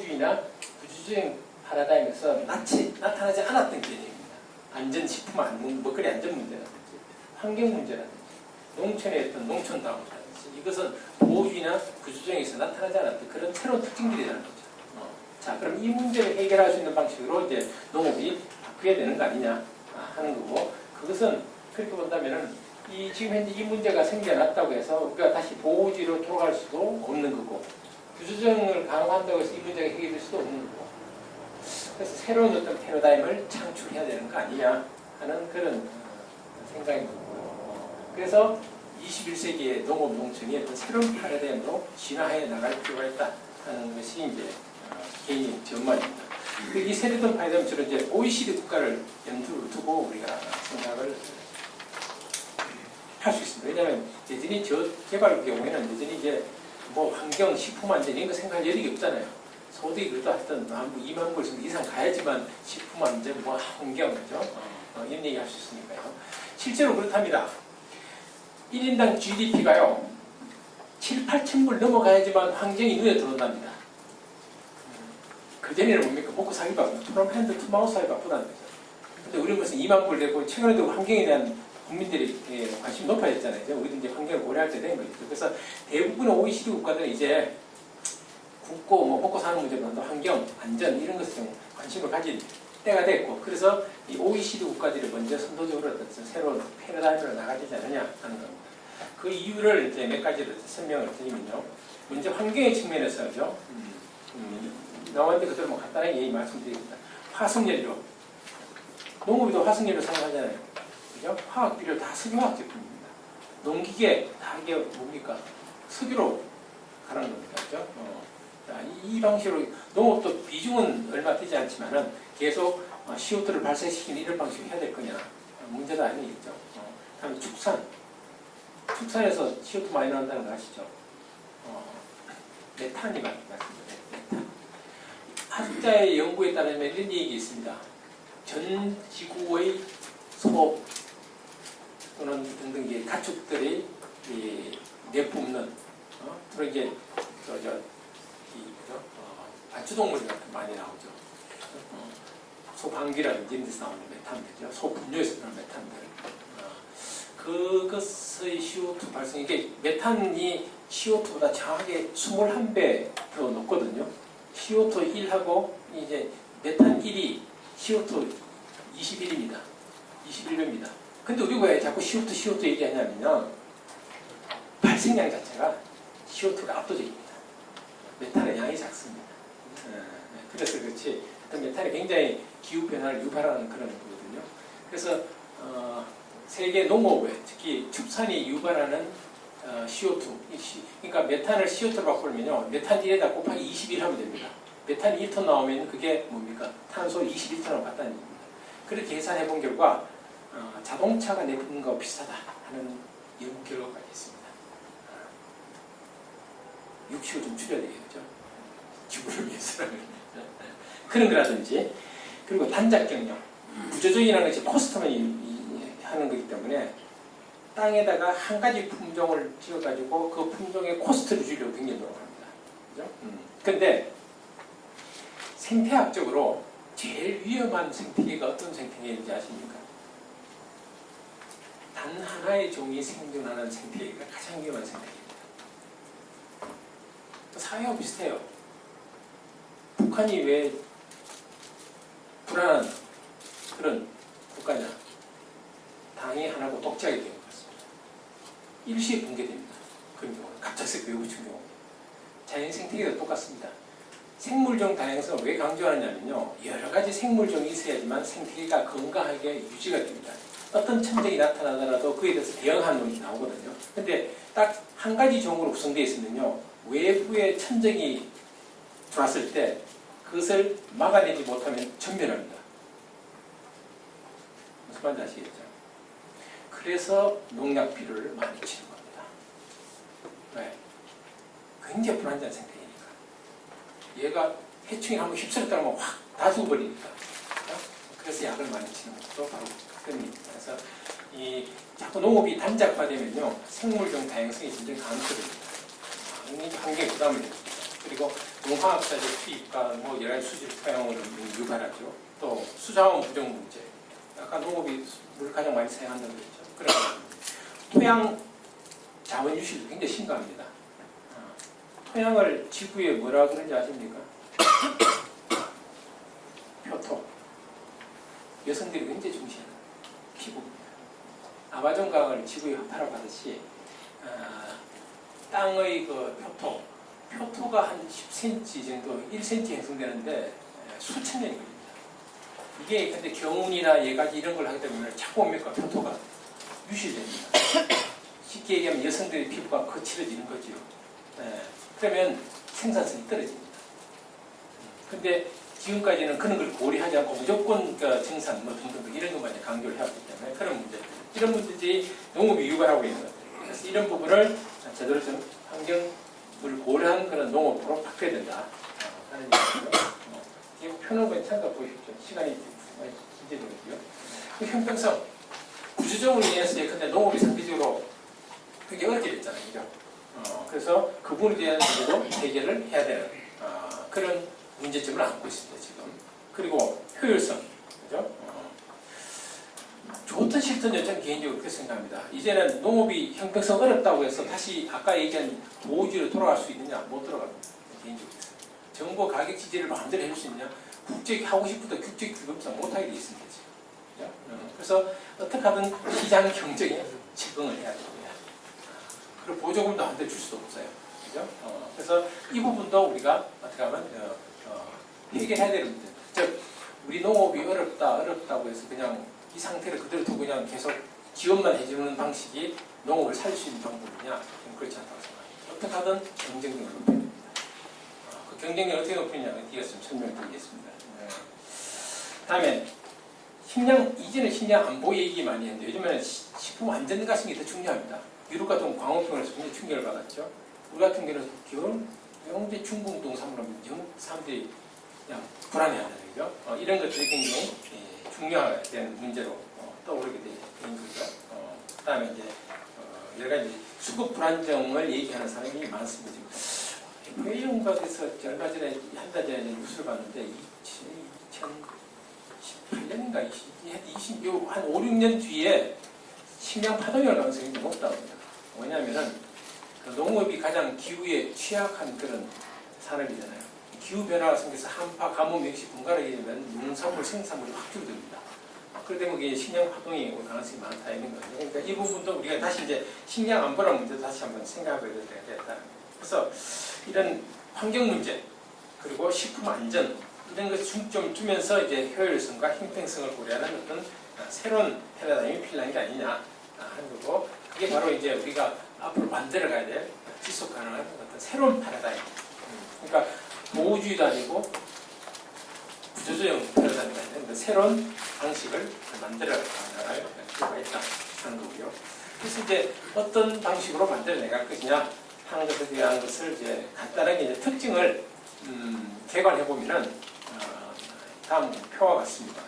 보호주의나 구조적인 파라다임에서 나타나지 않았던 개념입니다. 안전식품 먹거리 안전 문제라든지 환경 문제라든지 농촌의 어떤 농촌다움이라든지 이것은 보호주의나 구조정에서 나타나지 않았던 그런 새로운 특징들이라는 거죠. 자, 그럼 이 문제를 해결할 수 있는 방식으로 이제 농업이 바뀌어야 되는 거 아니냐 하는 거고, 그것은 그렇게 본다면은 지금 현재 이 문제가 생겨났다고 해서 우리가 다시 보호주의로 돌아갈 수도 없는 거고, 구조정을 강화한다고 해서 이 문제가 해결될 수도 없는 거고, 그래서 새로운 어떤 패러다임을 창출해야 되는 거 아니냐 하는 그런 생각인 거고요. 그래서 21세기의 농업 농촌이 어떤 새로운 패러다임으로 진화해 나갈 필요가 있다 하는 것이 이제 개인의 전망입니다. 이 새로운 패러다임처럼 이제 OECD 국가를 염두로 두고 우리가 생각을 할 수 있습니다. 왜냐하면 여전히 저개발 경우에는 여전히 이제 뭐 환경, 식품 안전 이런 거 생각할 여력이 없잖아요. 소득이 그래도 하여튼 2만 불 이상 가야지만 식품 안전, 뭐 환경, 그죠? 이런 얘기 할 수 있으니까요. 실제로 그렇답니다. 1인당 GDP가요, 7, 8천 불 넘어가야지만 환경이 눈에 들어온답니다. 그전에는 뭡니까? 먹고 살기 바쁘다. 투럼 핸드 투마우스 살기 바쁘다는 거죠. 근데 우리는 무슨 2만 불 내고 최근에도 환경에 대한 국민들이 관심이 높아졌잖아요. 우리도 이제 환경을 고려할 때 된 거죠. 그래서 대부분의 OECD 국가들은 이제 굶고 먹고 사는 문제보다 환경, 안전 이런 것에 좀 관심을 가질 때가 됐고, 그래서 이 OECD 국가들이 먼저 선도적으로 어떤 새로운 패러다임으로 나가야 되지 않느냐 하는 겁니다. 그 이유를 이제 몇 가지로 설명을 드리면요. 먼저 환경의 측면에서죠. 나왔는데 그대로 뭐 간단하게 얘기 말씀드리겠습니다. 화석연료. 농업에도 화석연료 사용하잖아요. 그죠? 화학 비료 다 석유화학 제품입니다. 농기계 다 이게 뭡니까? 석유로 가는 겁니다. 그죠? 자, 이 방식으로 농업도 비중은 얼마 되지 않지만은 계속 CO2를 발생시키는 이런 방식으로 해야 될 거냐? 문제도 아니겠죠. 다음에 축산. 축산에서 CO2 많이 나온다는 거 아시죠? 메탄이 맞습니다. 메탄. 학자의 연구에 따르면 이런 얘기 있습니다. 전 지구의 소 또는 등등 가축들이 내뿜는 그런 이제 반추동물 같은 많이 나오죠. 소 방귀라든지 이런 데서 나오는 메탄들이죠. 소 분뇨에서 나오는 메탄들. 그것의 CO2 발생, 이게 메탄이 CO2보다 정확하게 21배 더 높거든요. CO2 1하고 이제 메탄 1이 CO2 21입니다. 21배입니다. 근데 우리가 왜 자꾸 CO2 얘기하냐면요. 발생량 자체가 CO2가 압도적입니다. 메탄의 양이 작습니다. 그래서 그렇지, 메탄이 굉장히 기후변화를 유발하는 그런 거거든요. 그래서 세계 농업에 특히 축산이 유발하는 CO2, 그러니까 메탄을 CO2로 바꾸면요, 메탄 1에다 곱하기 21 하면 됩니다. 메탄이 1톤 나오면 그게 뭡니까? 탄소 21톤하고 같다는 얘기입니다. 그렇게 계산해 본 결과 자동차가 내뿜는 것과 비슷하다 하는 연구 결과까지 있습니다. 60을 좀 줄여야 되겠죠? 지구를 위해서라면. 그런 거라든지, 그리고 단작 경영. 구조적이라는 것이 코스터만 하는 거기 때문에 땅에다가 한 가지 품종을 지어가지고 그 품종의 코스트를 줄이려고 굉장히 노력합니다. 그죠? 근데 생태학적으로 제일 위험한 생태계가 어떤 생태계인지 아십니까? 단 하나의 종이 생존하는 생태계가 가장 위험한 생태계입니다. 사회하고 비슷해요. 북한이 왜 불안한 그런 국가냐? 당이 하나고 독재하게 되는 것 같습니다. 일시에 붕괴됩니다. 그런 경우는 갑작스럽게 외부친 경우. 자연 생태계도 똑같습니다. 생물종 다양성을 왜 강조하느냐면요, 여러 가지 생물종이 있어야지만 생태계가 건강하게 유지가 됩니다. 어떤 천적이 나타나더라도 그에 대해서 대응하는 놈이 나오거든요. 근데 딱 한 가지 종으로 구성되어 있으면요, 외부의 천적이 들어왔을 때 그것을 막아내지 못하면 전멸합니다. 무슨 말인지 아시겠죠? 그래서 농약 비료를 많이 치는 겁니다. 왜? 굉장히 불안정한 생태계니까. 얘가 해충이 한번 휩쓸었다면 확 다 죽어버리니까. 그래서 약을 많이 치는 것도 바로 그런 입니다. 그래서 자꾸 농업이 단작화되면요, 생물종 다양성이 점점 감소됩니다. 환경에 부담을 줍니다. 그리고 농화학자재 투입과 뭐 여러 가지 수질 사용을 유발하죠. 또 수자원 부족 문제. 아까 농업이 물을 가장 많이 사용한다고 그랬죠. 그래서 토양 자원 유실도 굉장히 심각합니다. 토양을 지구에 뭐라 그런지 아십니까? 표토. 여성들이 굉장히 중시하는 피부입니다. 아마존강을 지구에 흡하라고 하듯이 땅의 그 표토가 한 10cm 정도, 1cm 형성되는데 수천 년이 걸립니다. 이게 근데 경운이나 예가지 이런 걸 하게 되면 자꾸 뭡니까? 표토가 유실됩니다. 쉽게 얘기하면 여성들의 피부가 거칠어지는 거죠. 그러면 생산성이 떨어집니다. 근데 지금까지는 그런 걸 고려하지 않고 무조건 정산 뭐 등등 이런 것만 강조를 해왔기 때문에 그런 문제, 이런 문제들이 농업이 유발하고 있는 것들. 그래서 이런 부분을 제대로 좀 환경을 고려한 그런 농업으로 바꿔야 된다 하는 얘기고요. 이 표는 괜찮다 보십시오. 시간이 많이 길어지고요. 그 형평성 구조적으로 인해서 근데 농업이 상대적으로 되게 어렵게 됐잖아요, 그죠? 그래서 그 부분에 대한 문제도 해결을 해야 되는 그런 문제점을 안고 있습니다, 지금. 그리고 효율성, 그죠? 좋든 싫든 여전 개인적으로 그렇게 생각합니다. 이제는 농업이 형평성 어렵다고 해서 다시 아까 얘기한 보호주의로 돌아갈 수 있느냐? 못 돌아갑니다. 개인적으로. 정부 가격 지지를 마음대로 해줄 수 있느냐? 국제 하고 싶어도 국제 규범상 못하게 돼 있습니다, 지금. 그죠? 그래서 어떻게 하든 시장 경쟁에 적응을 해야 됩니다. 그리고 보조금도 한테 줄 수도 없어요. 그죠? 그래서 이 부분도 우리가 어떻게 하면 해결해야 되는 문제. 즉, 우리 농업이 어렵다고 해서 그냥 이 상태를 그대로 두고 그냥 계속 지원만 해주는 방식이 농업을 살릴 수 있는 방법이냐? 그렇지 않다고 생각합니다. 어떻게 하든 경쟁력을 높여야 됩니다. 그 경쟁력을 어떻게 높이냐면 뒤에서 좀 설명드리겠습니다. 다음에 이제는 식량 안보 얘기 많이 했는데 요즘에는 식품 안전 같은 게 더 중요합니다. 미국 같은 광우병으로서 굉장히 충격을 받았죠. 우리 같은 경우는 경제 중국 농산물을 하면 사람들이 그냥 불안해하는 거죠. 이런 것들이 굉장히 중요한 문제로 떠오르게 된 거죠. 그다음에 이제 여러 가지 수급 불안정을 얘기하는 사람이 많습니다. 지금 회의용각에서 얼마 전에 한 달 전에 뉴스를 봤는데 2018년인가 한 5, 6년 뒤에 식량 파동이 올 가능성이 높다고 합니다. 왜냐하면 농업이 가장 기후에 취약한 그런 산업이잖아요. 기후 변화가 생겨서 한파, 가뭄, 역시 분갈하게 되면 농산물 생산물이 확 줄어듭니다. 그렇기 때문에 식량 파동이 올 가능성이 많다 이런 거죠. 그러니까 이 부분도 우리가 다시 이제 식량 안보라는 문제도 다시 한번 생각해야 되겠다. 그래서 이런 환경 문제 그리고 식품 안전 이런 것에 중점을 두면서 이제 효율성과 형평성을 고려하는 어떤 새로운 패러다임이 필요한 게 아니냐 하는 거고, 그게 바로 이제 우리가 앞으로 만들어 가야 될 지속 가능한 어떤 새로운 패러다임. 그러니까 보호주의도 아니고 구조조정 패러다임이 아니라 새로운 방식을 만들어 나갈 필요가 있다 하는 거고요. 그래서 이제 어떤 방식으로 만들어 나갈 것이냐 하는 것에 대한 것을 이제 간단하게 이제 특징을 개관해 보면은 다음 표와 같습니다.